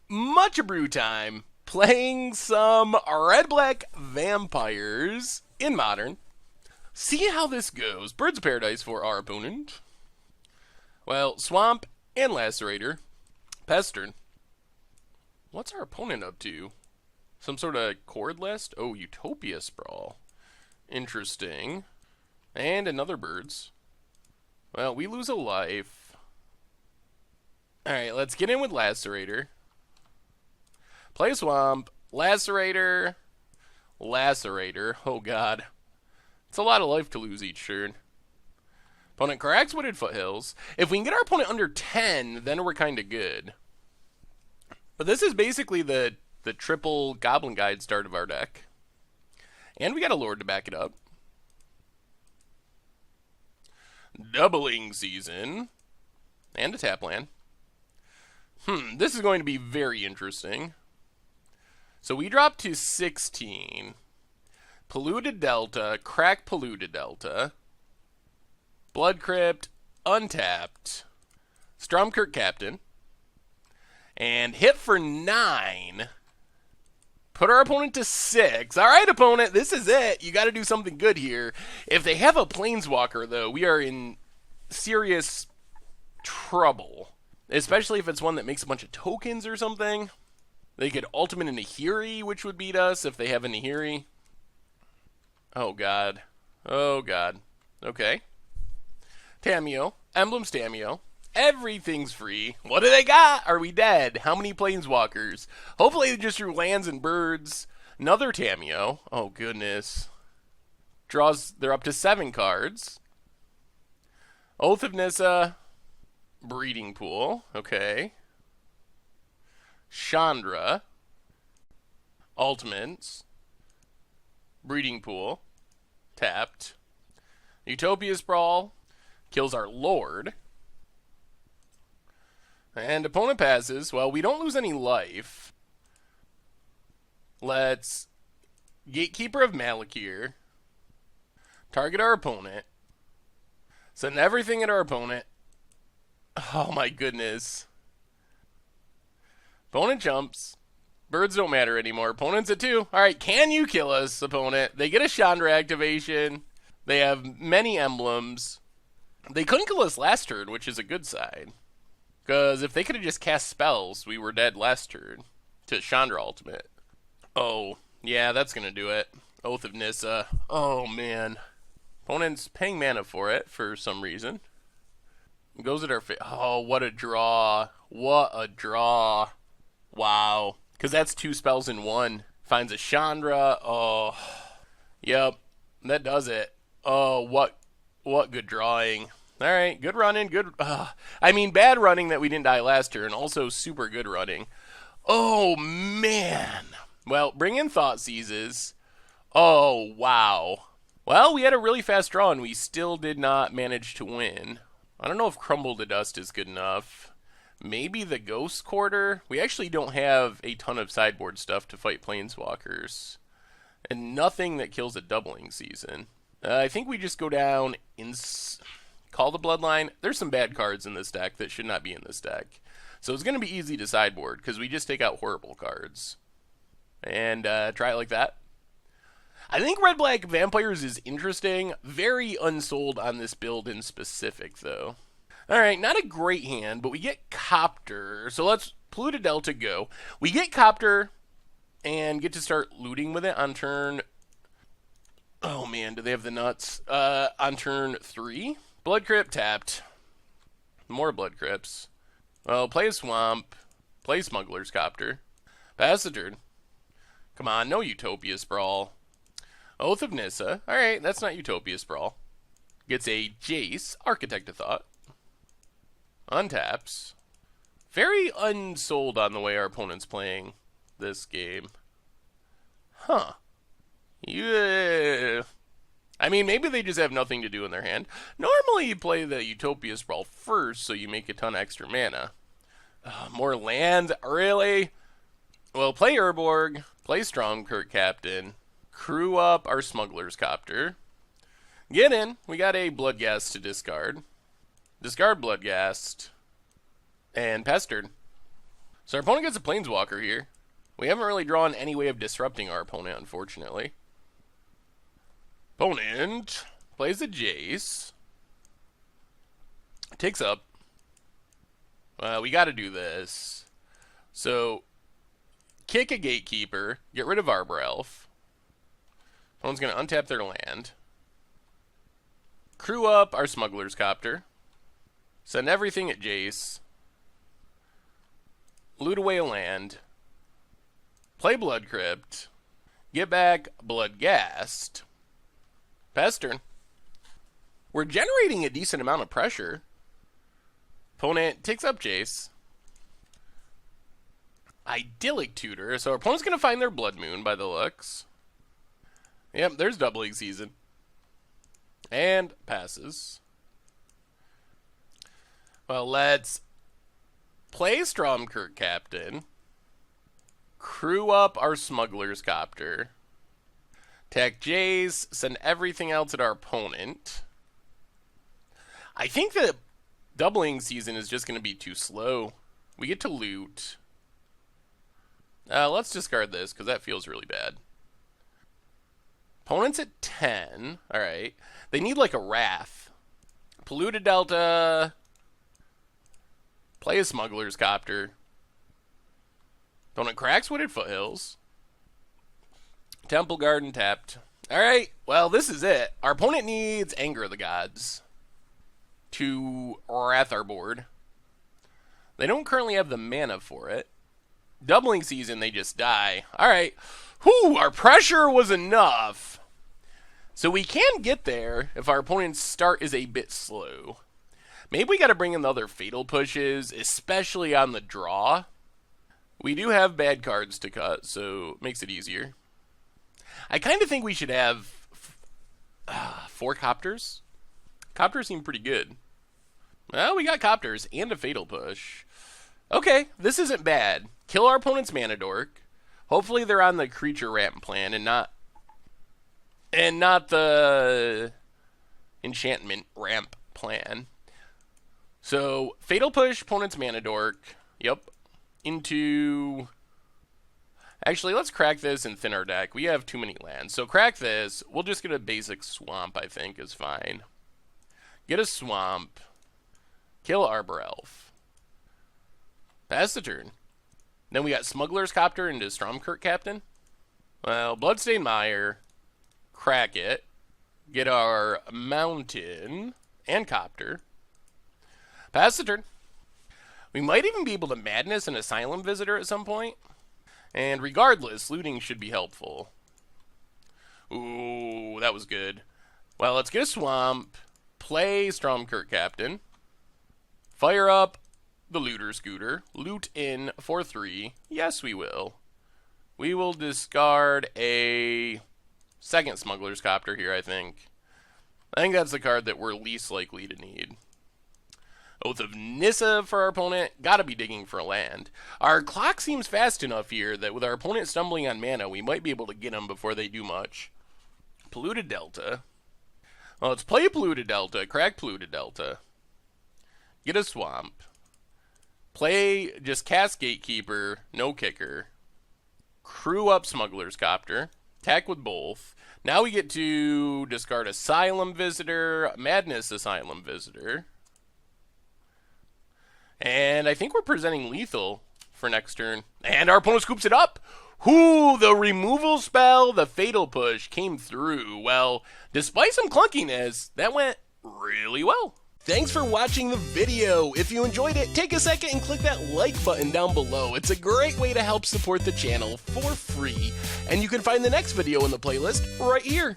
much Abrew time, playing some red-black vampires in Modern. See how this goes. Birds of Paradise for our opponent. Well, Swamp and Lacerator. Pestern. What's our opponent up to? Some sort of chord list? Oh, Utopia Sprawl. Interesting. And another Birds. Well, we lose a life. Alright, let's get in with Lacerator. Play Swamp. Lacerator. Lacerator. Oh, God. It's a lot of life to lose each turn. Opponent corrects Wooded Foothills. If we can get our opponent under 10, then we're kind of good. But this is basically the triple Goblin Guide start of our deck. And we got a Lord to back it up. Doubling Season. And a tap land. This is going to be very interesting. So we drop to 16. Polluted Delta, crack Polluted Delta. Blood Crypt, untapped. Stromkirk Captain. And hit for 9. Put our opponent to 6. Alright, opponent, this is it. You gotta do something good here. If they have a Planeswalker, though, we are in serious trouble. Especially if it's one that makes a bunch of tokens or something. They could ultimate a Nahiri, which would beat us if they have a Nahiri. Oh, God. Oh, God. Okay. Tamiyo. Emblems Tamiyo. Everything's free. What do they got? Are we dead? How many Planeswalkers? Hopefully they just drew lands and birds. Another Tamiyo. Oh, goodness. Draws, they're up to 7 cards. Oath of Nissa. Breeding Pool. Okay. Chandra. Ultimates. Breeding Pool. Tapped. Utopia Sprawl. Kills our Lord. And opponent passes. Well, we don't lose any life. Let's Gatekeeper of Malakir. Target our opponent. Send everything at our opponent. Oh my goodness. Opponent jumps. Birds don't matter anymore. Opponent's at 2. Alright, can you kill us, opponent? They get a Chandra activation. They have many emblems. They couldn't kill us last turn, which is a good sign. Because if they could have just cast spells, we were dead last turn. To Chandra Ultimate. Oh, yeah, that's going to do it. Oath of Nissa. Oh, man. Opponent's paying mana for it for some reason. Goes at our face. Oh, what a draw. What a draw. Wow. Because that's 2 spells in 1. Finds a Chandra. Oh. Yep. That does it. Oh, what good drawing. Alright, good running. Good. I mean, bad running that we didn't die last turn. Also, super good running. Oh, man. Well, bring in Thought Seizes. Oh, wow. Well, we had a really fast draw, and we still did not manage to win. I don't know if Crumble to Dust is good enough. Maybe the Ghost Quarter? We actually don't have a ton of sideboard stuff to fight Planeswalkers. And nothing that kills a Doubling Season. I think we just go down in... Call the Bloodline. There's some bad cards in this deck that should not be in this deck. So it's going to be easy to sideboard, because we just take out horrible cards. And try it like that. I think Red-Black Vampires is interesting. Very unsold on this build in specific, though. Alright, not a great hand, but we get Copter. So let's Polluted Delta go. We get Copter and get to start looting with it on turn... Oh man, do they have the nuts? On turn 3? Blood Crypt tapped. More Blood Crypts. Well, play a Swamp. Play Smuggler's Copter. Pass the turn. Come on, no Utopia Sprawl. Oath of Nissa. Alright, that's not Utopia Sprawl. Gets a Jace, Architect of Thought. Untaps. Very unsold on the way our opponent's playing this game. Huh. Yeah. I mean, maybe they just have nothing to do in their hand. Normally you play the Utopia Sprawl first, so you make a ton of extra mana. More land? Really? Well, play Urborg, play Stromkirk Captain, crew up our Smuggler's Copter. Get in. We got a Bloodghast to discard. Discard Bloodghast. And Pestered. So our opponent gets a planeswalker here. We haven't really drawn any way of disrupting our opponent, unfortunately. Opponent plays a Jace. Takes up. We got to do this. So, kick a Gatekeeper. Get rid of Abrew. Opponent's going to untap their land. Crew up our Smuggler's Copter. Send everything at Jace. Loot away a land. Play Blood Crypt. Get back Bloodghast. Pass turn. We're generating a decent amount of pressure. Opponent takes up Jace. Idyllic Tutor. So our opponent's going to find their Blood Moon by the looks. Yep, there's Doubling Season. And passes. Well, let's play Stromkirk Captain. Crew up our Smuggler's Copter. Attack Jace. Send everything else at our opponent. I think that Doubling Season is just going to be too slow. We get to loot. Let's discard this because that feels really bad. Opponent's at 10. Alright. They need like a Wrath. Polluted Delta. Play a Smuggler's Copter. Opponent cracks Wooded Foothills. Temple Garden tapped. Alright, well, this is it. Our opponent needs Anger of the Gods to wrath our board. They don't currently have the mana for it. Doubling Season, they just die. Alright. Whew, our pressure was enough. So we can get there if our opponent's start is a bit slow. Maybe we got to bring in the other Fatal Pushes, especially on the draw. We do have bad cards to cut, so it makes it easier. I kind of think we should have 4 Copters. Copters seem pretty good. Well, we got Copters and a Fatal Push. Okay, this isn't bad. Kill our opponent's Mana Dork. Hopefully they're on the creature ramp plan and not the enchantment ramp plan. So, Fatal Push, opponent's Mana Dork. Yep. Into... Actually, let's crack this and thin our deck. We have too many lands. So, crack this. We'll just get a basic Swamp, I think, is fine. Get a Swamp. Kill Arbor Elf. Pass the turn. Then we got Smuggler's Copter into Stromkirk Captain. Well, Bloodstained Mire. Crack it. Get our Mountain and Copter. Pass the turn. We might even be able to Madness an Asylum Visitor at some point. And regardless, looting should be helpful. Ooh, that was good. Well, let's get a Swamp. Play Stromkirk Captain. Fire up the Looter Scooter. Loot in for 3. Yes, we will. We will discard a second Smuggler's Copter here, I think. I think that's the card that we're least likely to need. Oath of Nissa for our opponent. Gotta be digging for a land. Our clock seems fast enough here that with our opponent stumbling on mana, we might be able to get them before they do much. Polluted Delta. Well, let's play Polluted Delta. Crack Polluted Delta. Get a Swamp. Play just cast Gatekeeper. No kicker. Crew up Smuggler's Copter. Attack with both. Now we get to discard Asylum Visitor. Madness Asylum Visitor. And I think we're presenting lethal for next turn. And our opponent scoops it up. Whoo, the removal spell, the Fatal Push came through. Well, despite some clunkiness, that went really well. Thanks for watching the video. If you enjoyed it, take a second and click that like button down below. It's a great way to help support the channel for free. And you can find the next video in the playlist right here.